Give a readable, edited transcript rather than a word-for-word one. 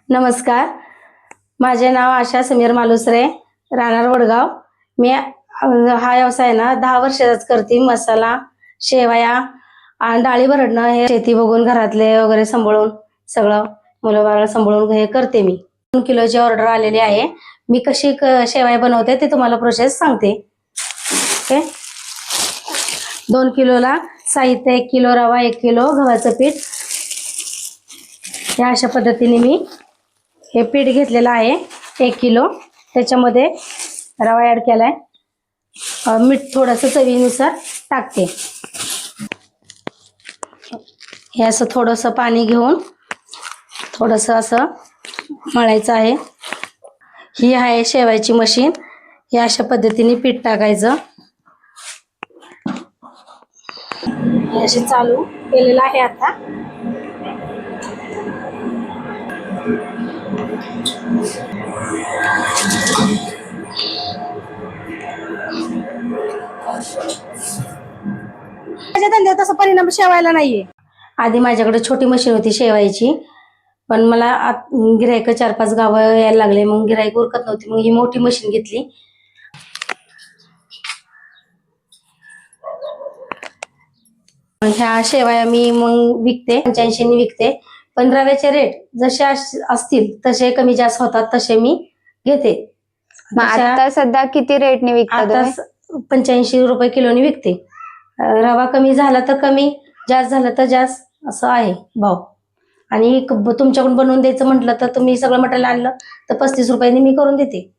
नमस्कार, माझे नाव आशा समीर मालुसरे, राहणार वडगाव. मी हा व्यवसाय ना 10 वर्षाचाच करते. मसाला, शेवया आणि डाळी भरडणं हे शेती बघून घरातले वगैरे सांभाळून सगळं मुलं बाळ सांभाळून हे करते मी. 2 किलोची ऑर्डर आलेली आहे. मी कशी शेवया बनवते ते तुम्हाला प्रोसेस सांगते. ओके. 2 किलोला साहित्य 1 किलो रवा, 1 किलो गव्हाचं पीठ. या अशा पद्धतीने मी हे पीठ घेतलेलं आहे 1 किलो. त्याच्यामध्ये रवा ॲड केलाय, मीठ थोडंसं चवीनुसार टाकते. हे असं थोडंसं पाणी घेऊन थोडंसं असं मळायचं आहे. ही आहे शेवायची मशीन. हे अशा पद्धतीने पीठ टाकायचं. हे असे चालू केलेलं आहे आता. माझ्या धंद्यात तसा परिणाम शेवायला नाहीये. आधी माझ्याकडे छोटी मशीन होती शेवायची, पण मला गिरायक 4-5 गावं यायला लागले. मग गिरायक उरकत नव्हती, मग ही मोठी मशीन घेतली. ह्या शेवया मी मग विकते, 85 ने विकते. पण रव्याचे रेट जसे असतील तसे कमी जास्त होतात तसे मी घेते. आता सध्या किती रेटने विकता तुम्ही? 85 रुपये किलोनी विकते. रवा कमी झाला तर कमी, जास्त झालं तर जास्त, असं आहे भाव. आणि तुमच्याकडून बनवून द्यायचं म्हटलं तर तुम्ही सगळं मटेरियल आणलं तर 35 रुपयांनी मी करून देते.